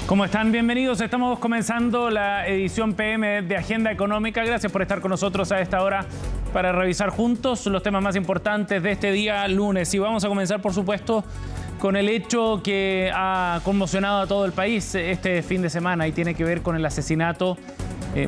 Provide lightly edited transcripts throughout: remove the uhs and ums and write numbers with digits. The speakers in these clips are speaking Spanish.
¿Cómo están? Bienvenidos. Estamos comenzando la edición PM de Agenda Económica. Gracias por estar con nosotros a esta hora para revisar juntos los temas más importantes de este día lunes. Y vamos a comenzar, por supuesto, con el hecho que ha conmocionado a todo el país este fin de semana y tiene que ver con el asesinato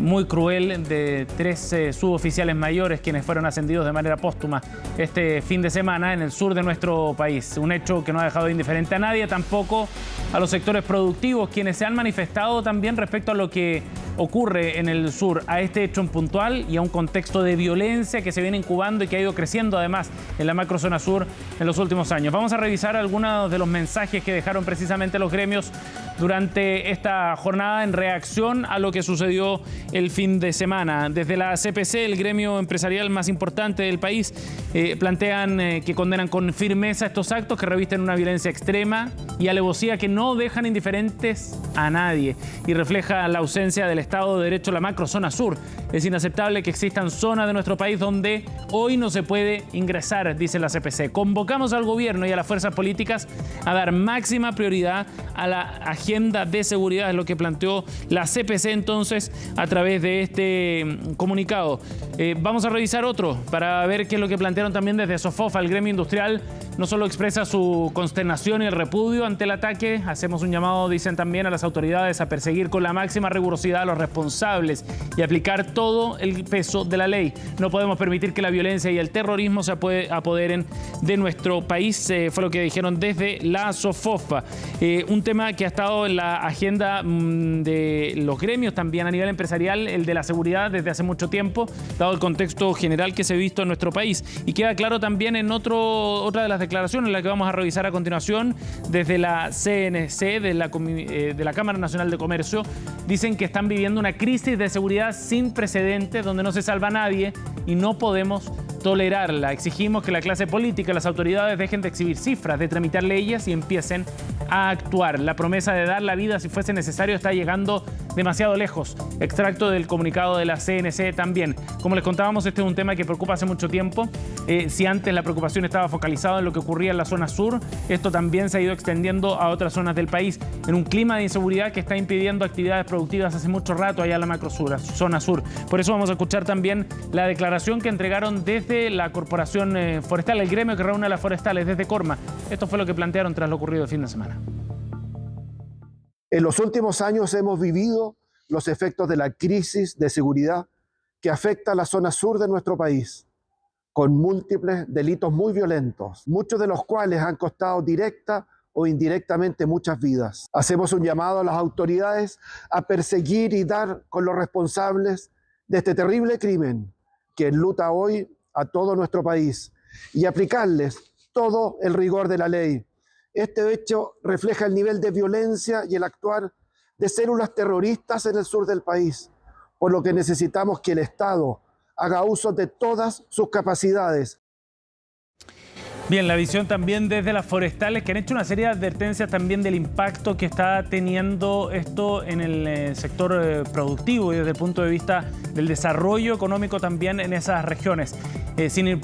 muy cruel de 3 suboficiales mayores quienes fueron ascendidos de manera póstuma este fin de semana en el sur de nuestro país. Un hecho que no ha dejado indiferente a nadie, tampoco a los sectores productivos, quienes se han manifestado también respecto a lo que ocurre en el sur, a este hecho en puntual y a un contexto de violencia que se viene incubando y que ha ido creciendo además en la macrozona sur en los últimos años. Vamos a revisar algunos de los mensajes que dejaron precisamente los gremios durante esta jornada en reacción a lo que sucedió el fin de semana. Desde la CPC, el gremio empresarial más importante del país, plantean que condenan con firmeza estos actos que revisten una violencia extrema y alevosía que no dejan indiferentes a nadie y refleja la ausencia del Estado de Derecho en la macrozona sur. Es inaceptable que existan zonas de nuestro país donde hoy no se puede ingresar, dice la CPC. Convocamos al gobierno y a las fuerzas políticas a dar máxima prioridad a la agenda de seguridad, es lo que planteó la CPC entonces a través de este comunicado. Vamos a revisar otro para ver qué es lo que plantearon también desde Sofofa. El gremio industrial no solo expresa su consternación y el repudio ante el ataque, hacemos un llamado, dicen también, a las autoridades a perseguir con la máxima rigurosidad a los responsables y aplicar todo el peso de la ley. No podemos permitir que la violencia y el terrorismo se apoderen de nuestro país, fue lo que dijeron desde la Sofofa. Un tema que ha estado en la agenda de los gremios también a nivel empresarial, el de la seguridad desde hace mucho tiempo, dado el contexto general que se ha visto en nuestro país. Y queda claro también en otra de las declaraciones, la que vamos a revisar a continuación, desde la CNC, de la Cámara Nacional de Comercio, dicen que están viviendo una crisis de seguridad sin precedentes, donde no se salva a nadie y no podemos tolerarla. Exigimos que la clase política y las autoridades dejen de exhibir cifras, de tramitar leyes y empiecen a actuar. La promesa de dar la vida si fuese necesario está llegando demasiado lejos. Extracto del comunicado de la CNC también. Como les contábamos, este es un tema que preocupa hace mucho tiempo. Si antes la preocupación estaba focalizada en lo que ocurría en la zona sur, esto también se ha ido extendiendo a otras zonas del país, en un clima de inseguridad que está impidiendo actividades productivas hace mucho rato allá en la zona sur. Por eso vamos a escuchar también la declaración que entregaron desde la Corporación Forestal, el gremio que reúne a las forestales, desde Corma. Esto fue lo que plantearon tras lo ocurrido el fin de semana. En los últimos años hemos vivido los efectos de la crisis de seguridad que afecta a la zona sur de nuestro país, con múltiples delitos muy violentos, muchos de los cuales han costado directa o indirectamente muchas vidas. Hacemos un llamado a las autoridades a perseguir y dar con los responsables de este terrible crimen que enluta hoy a todo nuestro país y aplicarles todo el rigor de la ley. Este hecho refleja el nivel de violencia y el actuar de células terroristas en el sur del país, por lo que necesitamos que el Estado haga uso de todas sus capacidades. Bien, la visión también desde las forestales, que han hecho una serie de advertencias también del impacto que está teniendo esto en el sector productivo y desde el punto de vista del desarrollo económico también en esas regiones. Sin ir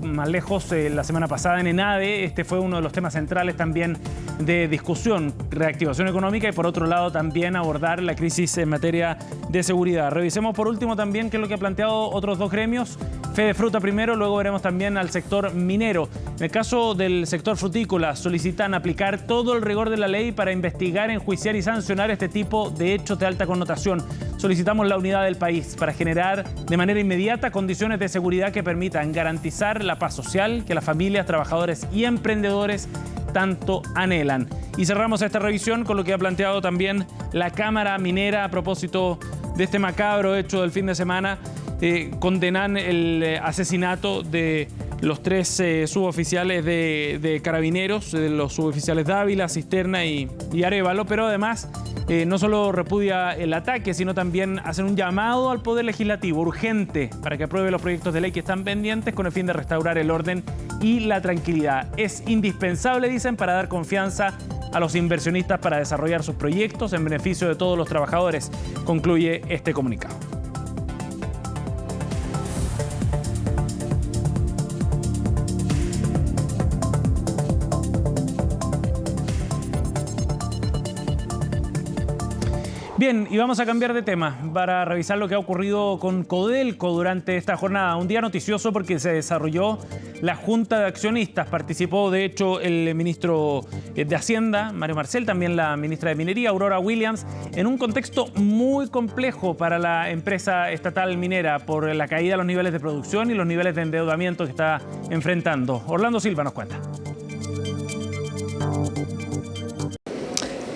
más lejos, la semana pasada en ENADE, este fue uno de los temas centrales también de discusión, reactivación económica y por otro lado también abordar la crisis en materia de seguridad. Revisemos por último también qué es lo que han planteado otros dos gremios. Fedefruta primero, luego veremos también al sector minero. En el caso del sector frutícola, solicitan aplicar todo el rigor de la ley para investigar, enjuiciar y sancionar este tipo de hechos de alta connotación. Solicitamos la unidad del país para generar de manera inmediata condiciones de seguridad que permitan garantizar la paz social que las familias, trabajadores y emprendedores tanto anhelan. Y cerramos esta revisión con lo que ha planteado también la Cámara Minera a propósito de este macabro hecho del fin de semana. Condenan el asesinato de los 3 suboficiales de Carabineros, de los suboficiales Dávila, Cisterna y Arévalo, pero además no solo repudia el ataque, sino también hacen un llamado al Poder Legislativo urgente para que apruebe los proyectos de ley que están pendientes con el fin de restaurar el orden y la tranquilidad. Es indispensable, dicen, para dar confianza a los inversionistas para desarrollar sus proyectos en beneficio de todos los trabajadores, concluye este comunicado. Bien, y vamos a cambiar de tema para revisar lo que ha ocurrido con Codelco durante esta jornada. Un día noticioso porque se desarrolló la Junta de Accionistas. Participó, de hecho, el ministro de Hacienda, Mario Marcel, también la ministra de Minería, Aurora Williams, en un contexto muy complejo para la empresa estatal minera por la caída de los niveles de producción y los niveles de endeudamiento que está enfrentando. Orlando Silva nos cuenta.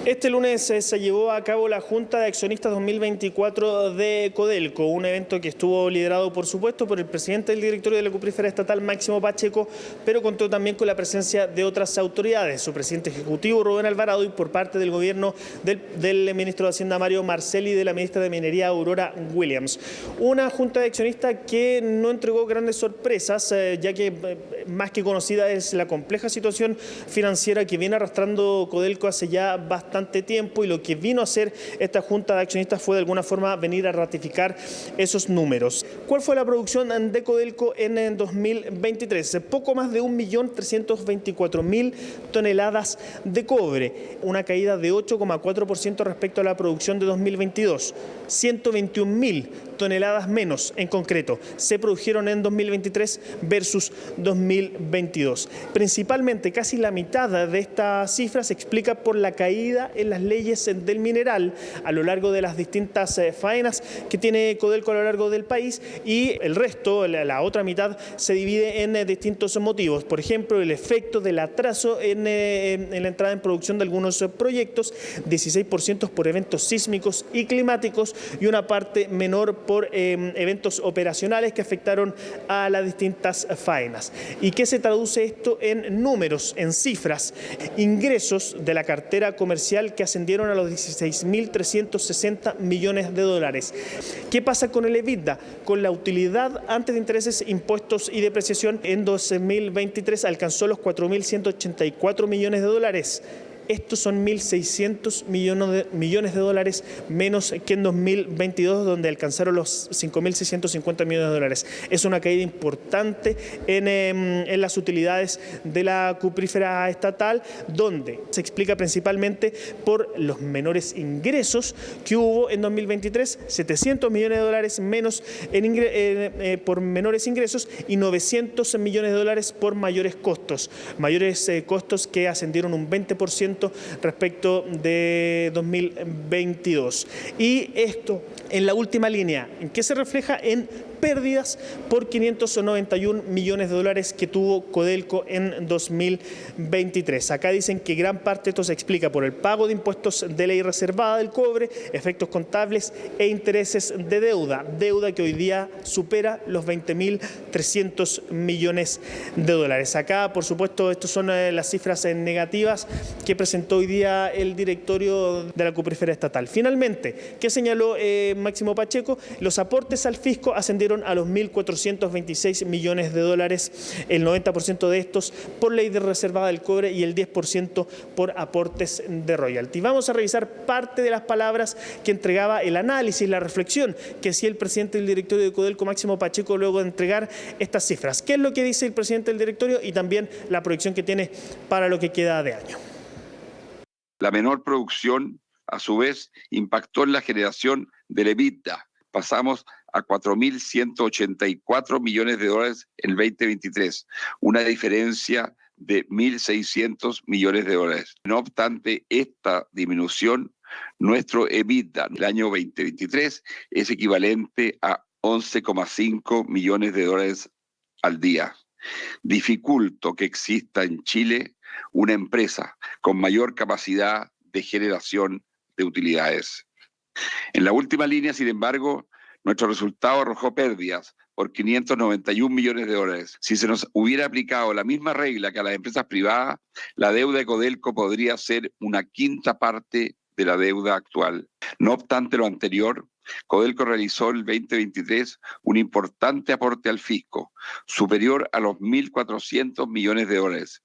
Este lunes se llevó a cabo la Junta de Accionistas 2024 de Codelco, un evento que estuvo liderado, por supuesto, por el presidente del directorio de la cuprífera estatal, Máximo Pacheco, pero contó también con la presencia de otras autoridades, su presidente ejecutivo, Rubén Alvarado, y por parte del gobierno del ministro de Hacienda, Mario Marcel, y de la ministra de Minería, Aurora Williams. Una Junta de Accionistas que no entregó grandes sorpresas, ya que más que conocida es la compleja situación financiera que viene arrastrando Codelco hace ya bastante tiempo, y lo que vino a hacer esta Junta de Accionistas fue de alguna forma venir a ratificar esos números. ¿Cuál fue la producción de Codelco en 2023? Poco más de 1.324.000 toneladas de cobre, una caída de 8,4% respecto a la producción de 2022. 121.000 toneladas menos en concreto se produjeron en 2023 versus 2022. Principalmente, casi la mitad de esta cifra se explica por la caída en las leyes del mineral a lo largo de las distintas faenas que tiene Codelco a lo largo del país, y el resto, la otra mitad, se divide en distintos motivos. Por ejemplo, el efecto del atraso en la entrada en producción de algunos proyectos, 16% por eventos sísmicos y climáticos, y una parte menor por eventos operacionales que afectaron a las distintas faenas. ¿Y qué se traduce esto en números, en cifras? Ingresos de la cartera comercial que ascendieron a los 16.360 millones de dólares. ¿Qué pasa con el EBITDA? Con la utilidad antes de intereses, impuestos y depreciación en 2023 alcanzó los 4.184 millones de dólares. Estos son 1.600 millones de dólares menos que en 2022, donde alcanzaron los 5.650 millones de dólares. Es una caída importante en las utilidades de la cuprífera estatal, donde se explica principalmente por los menores ingresos que hubo en 2023, 700 millones de dólares menos por menores ingresos y 900 millones de dólares por mayores costos que ascendieron un 20% respecto de 2022. Y esto en la última línea, ¿en qué se refleja? En pérdidas por 591 millones de dólares que tuvo Codelco en 2023. Acá dicen que gran parte de esto se explica por el pago de impuestos de ley reservada del cobre, efectos contables e intereses de deuda que hoy día supera los 20.300 millones de dólares. Acá, por supuesto, estas son las cifras negativas que presentó hoy día el directorio de la cuprífera estatal. Finalmente, ¿qué señaló Máximo Pacheco? Los aportes al fisco ascendieron a los 1.426 millones de dólares, el 90% de estos por ley de reservada del cobre y el 10% por aportes de royalty. Vamos a revisar parte de las palabras que entregaba el análisis, la reflexión que hacía el presidente del directorio de Codelco, Máximo Pacheco, luego de entregar estas cifras. ¿Qué es lo que dice el presidente del directorio y también la proyección que tiene para lo que queda de año? La menor producción, a su vez, impactó en la generación del EBITDA. Pasamos a 4.184 millones de dólares en el 2023, una diferencia de 1.600 millones de dólares. No obstante esta disminución, nuestro EBITDA en el año 2023 es equivalente a 11,5 millones de dólares al día. Dificulto que exista en Chile una empresa con mayor capacidad de generación de utilidades. En la última línea, sin embargo, nuestro resultado arrojó pérdidas por 591 millones de dólares. Si se nos hubiera aplicado la misma regla que a las empresas privadas, la deuda de Codelco podría ser una quinta parte de la deuda actual. No obstante lo anterior, Codelco realizó el 2023 un importante aporte al fisco, superior a los 1.400 millones de dólares.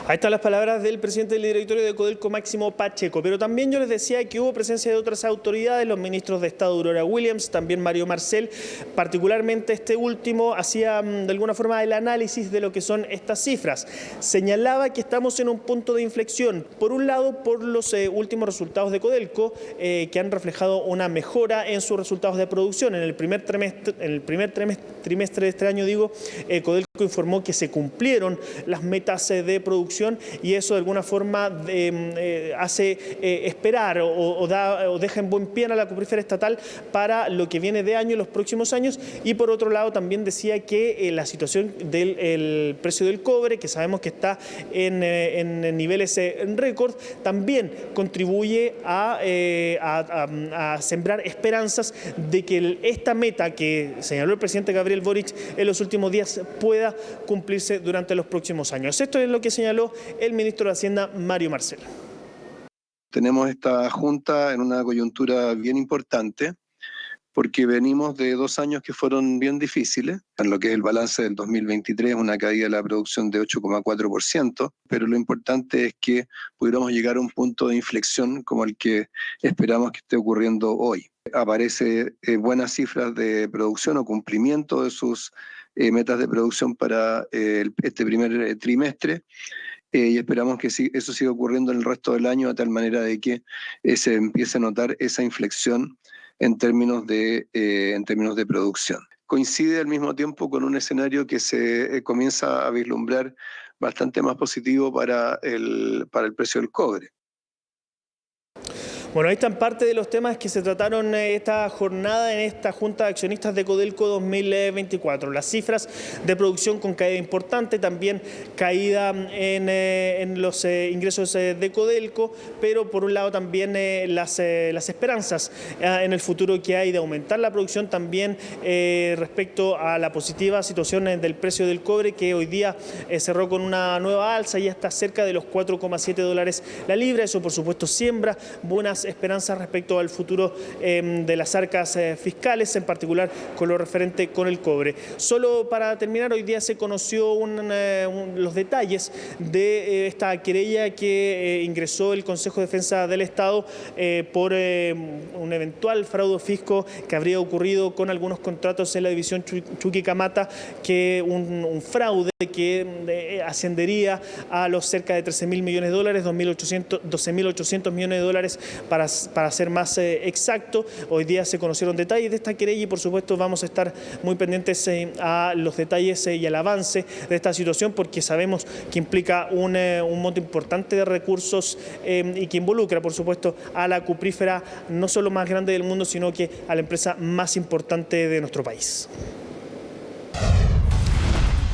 Ahí están las palabras del presidente del directorio de Codelco, Máximo Pacheco. Pero también yo les decía que hubo presencia de otras autoridades, los ministros de Estado Aurora Williams, también Mario Marcel. Particularmente este último hacía de alguna forma el análisis de lo que son estas cifras. Señalaba que estamos en un punto de inflexión. Por un lado, por los últimos resultados de Codelco, que han reflejado una mejora en sus resultados de producción. En el primer trimestre de este año, Codelco informó que se cumplieron las metas de producción y eso de alguna forma hace esperar o deja en buen pie a la cuprífera estatal para lo que viene de año y los próximos años. Y por otro lado también decía que la situación del precio del cobre, que sabemos que está en niveles récord, también contribuye a sembrar esperanzas de que esta meta que señaló el presidente Gabriel Boric en los últimos días pueda cumplirse durante los próximos años. Esto es lo que señaló el ministro de Hacienda, Mario Marcel. Tenemos esta junta en una coyuntura bien importante porque venimos de 2 años que fueron bien difíciles. En lo que es el balance del 2023, una caída de la producción de 8,4%, pero lo importante es que pudiéramos llegar a un punto de inflexión como el que esperamos que esté ocurriendo hoy. Aparece buenas cifras de producción o cumplimiento de sus metas de producción para este primer trimestre. Y esperamos que eso siga ocurriendo en el resto del año de tal manera de que se empiece a notar esa inflexión en términos de producción. Coincide al mismo tiempo con un escenario que se comienza a vislumbrar bastante más positivo para el precio del cobre. Bueno, ahí están parte de los temas que se trataron esta jornada en esta Junta de Accionistas de Codelco 2024. Las cifras de producción con caída importante, también caída en los ingresos de Codelco, pero por un lado también las esperanzas en el futuro que hay de aumentar la producción, también respecto a la positiva situación del precio del cobre, que hoy día cerró con una nueva alza y ya está cerca de los $4,7 la libra. Eso por supuesto siembra buenas esperanzas respecto al futuro de las arcas fiscales, en particular con lo referente con el cobre. Solo para terminar, hoy día se conoció los detalles de esta querella que ingresó el Consejo de Defensa del Estado por un eventual fraude fisco que habría ocurrido con algunos contratos en la división Chuquicamata, que un fraude que ascendería a los cerca de $13.000 millones, 12.800 millones de dólares para ser más exacto. Hoy día se conocieron detalles de esta querella y por supuesto vamos a estar muy pendientes a los detalles y al avance de esta situación, porque sabemos que implica un monto importante de recursos y que involucra por supuesto a la cuprífera no solo más grande del mundo, sino que a la empresa más importante de nuestro país.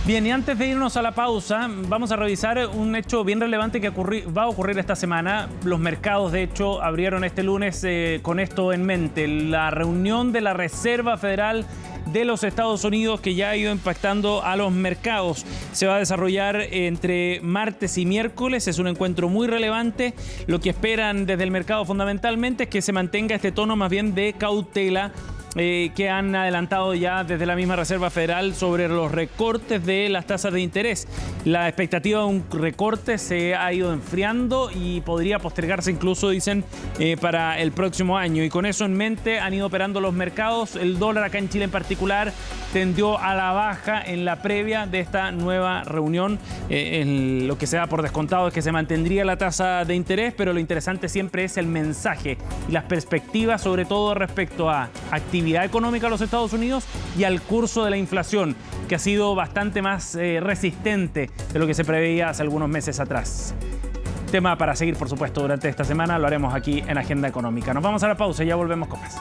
Bien, y antes de irnos a la pausa, vamos a revisar un hecho bien relevante que va a ocurrir esta semana. Los mercados, de hecho, abrieron este lunes con esto en mente. La reunión de la Reserva Federal de los Estados Unidos, que ya ha ido impactando a los mercados. Se va a desarrollar entre martes y miércoles. Es un encuentro muy relevante. Lo que esperan desde el mercado fundamentalmente es que se mantenga este tono más bien de cautela que han adelantado ya desde la misma Reserva Federal sobre los recortes de las tasas de interés. La expectativa de un recorte se ha ido enfriando y podría postergarse incluso, dicen, para el próximo año. Y con eso en mente han ido operando los mercados. El dólar acá en Chile en particular tendió a la baja en la previa de esta nueva reunión. Lo que se da por descontado es que se mantendría la tasa de interés, pero lo interesante siempre es el mensaje y las perspectivas, sobre todo respecto a actividad económica de los Estados Unidos y al curso de la inflación, que ha sido bastante más resistente de lo que se preveía hace algunos meses atrás. Tema para seguir, por supuesto, durante esta semana. Lo haremos aquí en Agenda Económica. Nos vamos a la pausa y ya volvemos con más.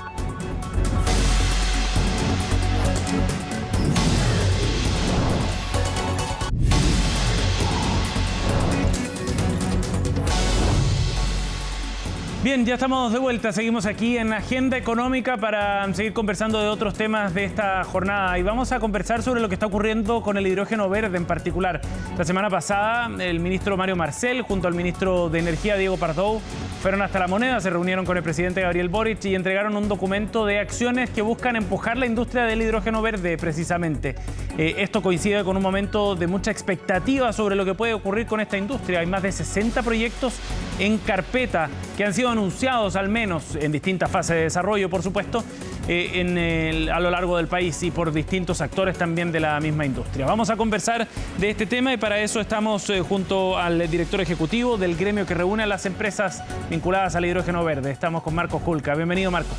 Bien, ya estamos de vuelta. Seguimos aquí en Agenda Económica para seguir conversando de otros temas de esta jornada. Y vamos a conversar sobre lo que está ocurriendo con el hidrógeno verde en particular. La semana pasada, el ministro Mario Marcel, junto al ministro de Energía, Diego Pardo, fueron hasta La Moneda, se reunieron con el presidente Gabriel Boric y entregaron un documento de acciones que buscan empujar la industria del hidrógeno verde, precisamente. Esto coincide con un momento de mucha expectativa sobre lo que puede ocurrir con esta industria. Hay más de 60 proyectos en carpeta que han sido anunciados, al menos en distintas fases de desarrollo, por supuesto, a lo largo del país y por distintos actores también de la misma industria. Vamos a conversar de este tema y para eso estamos junto al director ejecutivo del gremio que reúne a las empresas vinculadas al hidrógeno verde. Estamos con Marcos Julca. Bienvenido, Marcos.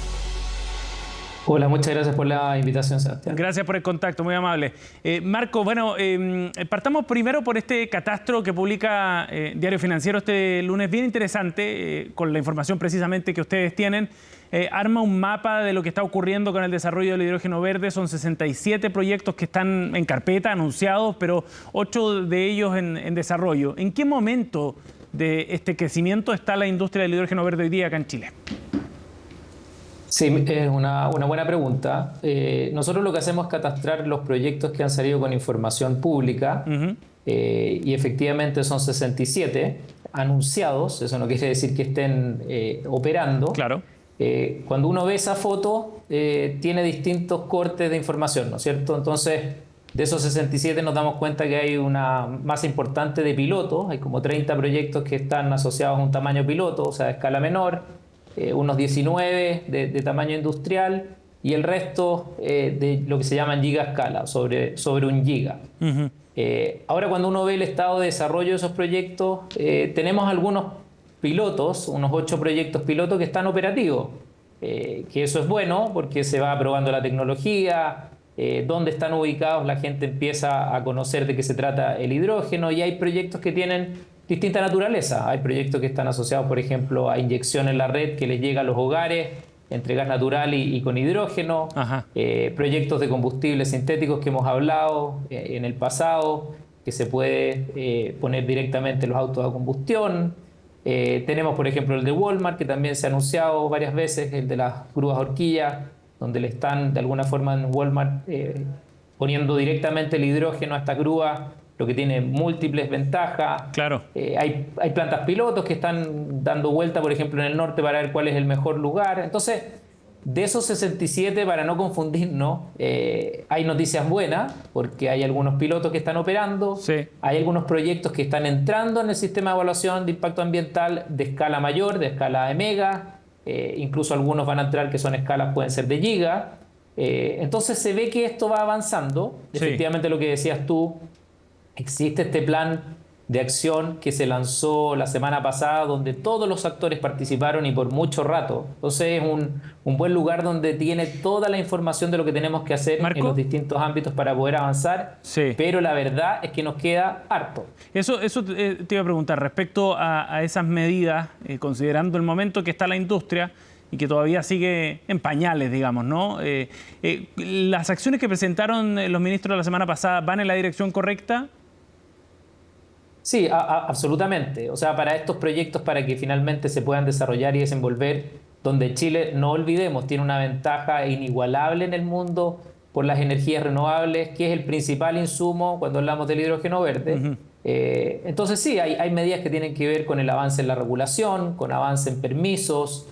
Hola, muchas gracias por la invitación, Sebastián. Gracias por el contacto, muy amable. Marco, bueno, partamos primero por este catastro que publica Diario Financiero este lunes, bien interesante, con la información precisamente que ustedes tienen. Arma un mapa de lo que está ocurriendo con el desarrollo del hidrógeno verde. Son 67 proyectos que están en carpeta, anunciados, pero 8 de ellos en desarrollo. ¿En qué momento de este crecimiento está la industria del hidrógeno verde hoy día acá en Chile? Sí, es una buena pregunta. Nosotros lo que hacemos es catastrar los proyectos que han salido con información pública y efectivamente son 67 anunciados. Eso no quiere decir que estén operando. Claro. Cuando uno ve esa foto, tiene distintos cortes de información, ¿no es cierto? Entonces, de esos 67 nos damos cuenta que hay una masa importante de pilotos. Hay como 30 proyectos que están asociados a un tamaño piloto, o sea, a escala menor. Unos 19 de tamaño industrial y el resto de lo que se llaman gigascala, sobre 1 giga. Ahora, cuando uno ve el estado de desarrollo de esos proyectos, tenemos algunos pilotos, unos 8 proyectos pilotos que están operativos, que eso es bueno porque se va probando la tecnología, dónde están ubicados, la gente empieza a conocer de qué se trata el hidrógeno y hay proyectos que tienen distinta naturaleza. Hay proyectos que están asociados, por ejemplo, a inyección en la red que les llega a los hogares entre gas natural y con hidrógeno. Proyectos de combustibles sintéticos que hemos hablado en el pasado, que se puede poner directamente en los autos a combustión. Tenemos, por ejemplo, el de Walmart, que también se ha anunciado varias veces, el de las grúas horquillas, donde le están de alguna forma en Walmart poniendo directamente el hidrógeno a estas grúas, lo que tiene múltiples ventajas. Claro. Hay plantas pilotos que están dando vuelta, por ejemplo, en el norte para ver cuál es el mejor lugar. Entonces, de esos 67, para no confundirnos, hay noticias buenas, porque hay algunos pilotos que están operando, sí. Hay algunos proyectos que están entrando en el sistema de evaluación de impacto ambiental de escala mayor, de escala de mega, incluso algunos van a entrar que son escalas, pueden ser de giga. Entonces se ve que esto va avanzando. Sí. Efectivamente, lo que decías tú, existe este plan de acción que se lanzó la semana pasada donde todos los actores participaron y por mucho rato. Entonces es un buen lugar donde tiene toda la información de lo que tenemos que hacer, Marco, en los distintos ámbitos para poder avanzar, sí. Pero la verdad es que nos queda harto. Eso te iba a preguntar respecto a esas medidas, considerando el momento que está la industria y que todavía sigue en pañales, digamos, ¿no? ¿Las acciones que presentaron los ministros la semana pasada van en la dirección correcta? Sí, absolutamente. O sea, para estos proyectos, para que finalmente se puedan desarrollar y desenvolver, donde Chile, no olvidemos, tiene una ventaja inigualable en el mundo por las energías renovables, que es el principal insumo cuando hablamos del hidrógeno verde. Entonces sí, hay medidas que tienen que ver con el avance en la regulación, con avance en permisos,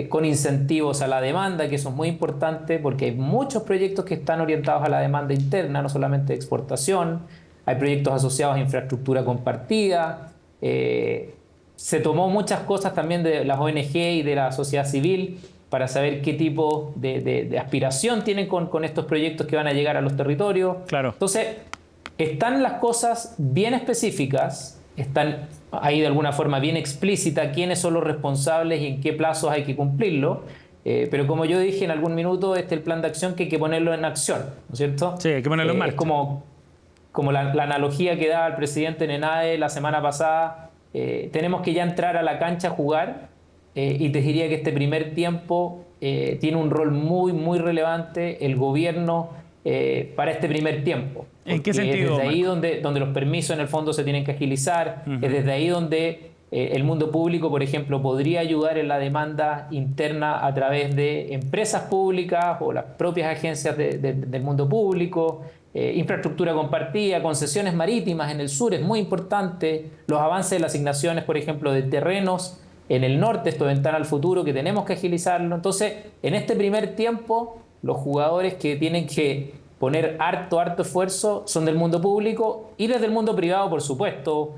con incentivos a la demanda, que eso es muy importante porque hay muchos proyectos que están orientados a la demanda interna, no solamente de exportación. Hay proyectos asociados a infraestructura compartida. Se tomó muchas cosas también de las ONG y de la sociedad civil para saber qué tipo de aspiración tienen con estos proyectos que van a llegar a los territorios. Claro. Entonces, están las cosas bien específicas, están ahí de alguna forma bien explícita quiénes son los responsables y en qué plazos hay que cumplirlo. Pero como yo dije en algún minuto, el plan de acción que hay que ponerlo en acción, ¿no es cierto? Sí, hay que ponerlo en marcha. Es como la analogía que daba el presidente Nenae la semana pasada. Tenemos que ya entrar a la cancha a jugar y te diría que este primer tiempo tiene un rol muy relevante el gobierno para este primer tiempo. ¿En qué sentido? Es desde ahí donde los permisos en el fondo se tienen que agilizar, es desde ahí donde El mundo público, por ejemplo, podría ayudar en la demanda interna a través de empresas públicas o las propias agencias del mundo público, infraestructura compartida, concesiones marítimas en el sur es muy importante, los avances de las asignaciones, por ejemplo, de terrenos en el norte, esto ventana al futuro, que tenemos que agilizarlo. Entonces, en este primer tiempo, los jugadores que tienen que poner harto esfuerzo son del mundo público y desde el mundo privado, por supuesto,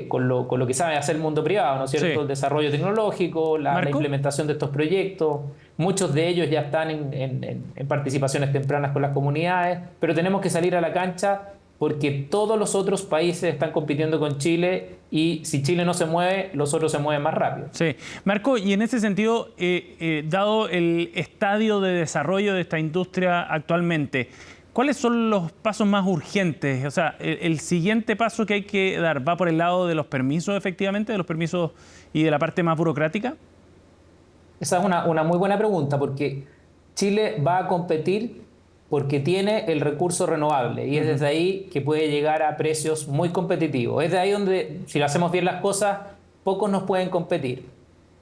con lo que sabe hacer el mundo privado, ¿no es cierto? Sí. El desarrollo tecnológico, la implementación de estos proyectos. Muchos de ellos ya están en participaciones tempranas con las comunidades, pero tenemos que salir a la cancha porque todos los otros países están compitiendo con Chile y si Chile no se mueve, los otros se mueven más rápido. Sí. Marco, y en ese sentido, dado el estadio de desarrollo de esta industria actualmente, ¿cuáles son los pasos más urgentes? O sea, el siguiente paso que hay que dar, ¿va por el lado de los permisos, efectivamente, de los permisos y de la parte más burocrática? Esa es una muy buena pregunta, porque Chile va a competir porque tiene el recurso renovable y es desde ahí que puede llegar a precios muy competitivos. Es de ahí donde, si lo hacemos bien las cosas, pocos nos pueden competir.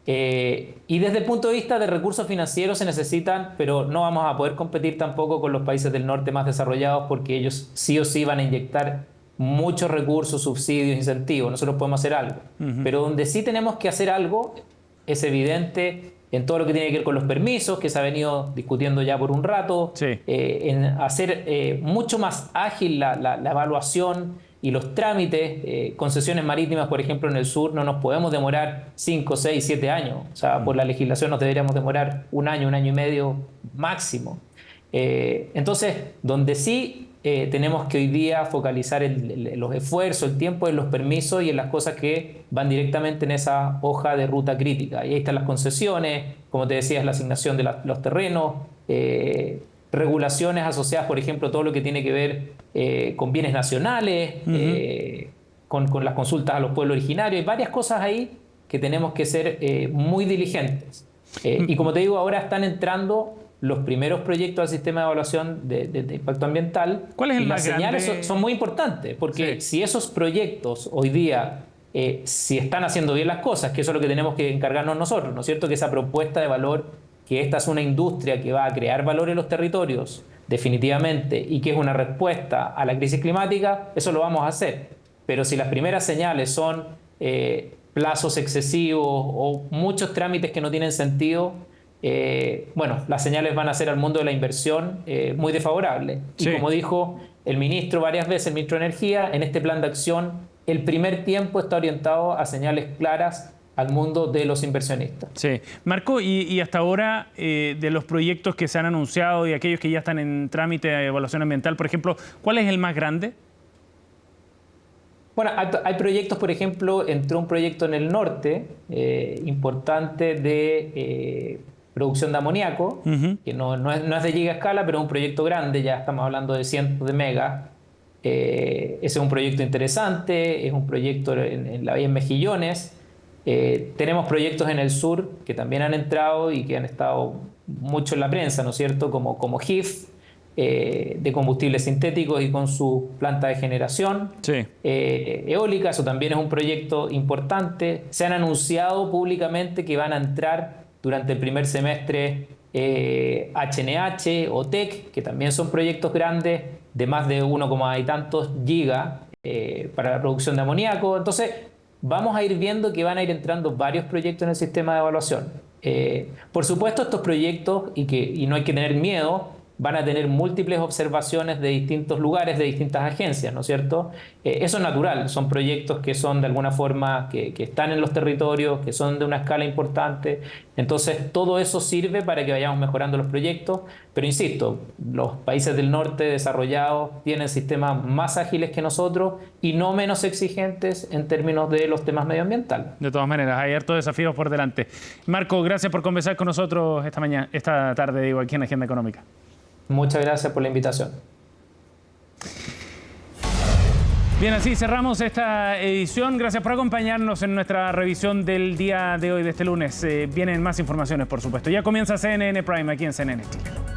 Y desde el punto de vista de recursos financieros se necesitan, pero no vamos a poder competir tampoco con los países del norte más desarrollados porque ellos sí o sí van a inyectar muchos recursos, subsidios, incentivos. Nosotros podemos hacer algo. Pero donde sí tenemos que hacer algo es evidente en todo lo que tiene que ver con los permisos, que se ha venido discutiendo ya por un rato, Sí. En hacer mucho más ágil la evaluación y los trámites. Concesiones marítimas, por ejemplo, en el sur no nos podemos demorar 5, 6, 7 años. O sea, por la legislación nos deberíamos demorar un año y medio máximo. Entonces, donde sí tenemos que hoy día focalizar los esfuerzos, el tiempo en los permisos y en las cosas que van directamente en esa hoja de ruta crítica. Y ahí están las concesiones, como te decía, es la asignación de los terrenos, regulaciones asociadas, por ejemplo, todo lo que tiene que ver con bienes nacionales, con las consultas a los pueblos originarios. Hay varias cosas ahí que tenemos que ser muy diligentes. Y como te digo, ahora están entrando los primeros proyectos al sistema de evaluación de impacto ambiental. ¿Cuál es el más grande? Las señales son muy importantes, porque Sí. si esos proyectos hoy día, si están haciendo bien las cosas, que eso es lo que tenemos que encargarnos nosotros, ¿no es cierto? Que esa propuesta de valor, que esta es una industria que va a crear valor en los territorios, definitivamente, y que es una respuesta a la crisis climática, eso lo vamos a hacer. Pero si las primeras señales son plazos excesivos o muchos trámites que no tienen sentido, bueno, las señales van a ser al mundo de la inversión muy desfavorables. Sí. Y como dijo el ministro varias veces, el ministro de Energía, en este plan de acción, el primer tiempo está orientado a señales claras al mundo de los inversionistas. Sí. Marco, y hasta ahora, de los proyectos que se han anunciado y aquellos que ya están en trámite de evaluación ambiental, por ejemplo, ¿cuál es el más grande? Bueno, hay proyectos, por ejemplo, entró un proyecto en el norte importante de producción de amoníaco, que no es de gigaescala, pero es un proyecto grande, ya estamos hablando de cientos de megas. Ese es un proyecto interesante, es un proyecto en la vía en Mejillones. Tenemos proyectos en el sur que también han entrado y que han estado mucho en la prensa, ¿no es cierto? Como GIF, de combustibles sintéticos y con su planta de generación. Sí. Eólica, eso también es un proyecto importante. Se han anunciado públicamente que van a entrar durante el primer semestre HNH o TEC, que también son proyectos grandes de más de 1, y tantos giga para la producción de amoníaco. Entonces, vamos a ir viendo que van a ir entrando varios proyectos en el sistema de evaluación. Por supuesto, estos proyectos, y no hay que tener miedo, van a tener múltiples observaciones de distintos lugares, de distintas agencias, ¿no es cierto? Eso es natural, son proyectos que son de alguna forma, que están en los territorios, que son de una escala importante. Entonces, todo eso sirve para que vayamos mejorando los proyectos. Pero insisto, los países del norte desarrollados tienen sistemas más ágiles que nosotros y no menos exigentes en términos de los temas medioambientales. De todas maneras, hay hartos desafíos por delante. Marco, gracias por conversar con nosotros esta tarde, aquí en Agenda Económica. Muchas gracias por la invitación. Bien, así cerramos esta edición. Gracias por acompañarnos en nuestra revisión del día de hoy, de este lunes. Vienen más informaciones, por supuesto. Ya comienza CNN Prime aquí en CNN Chile.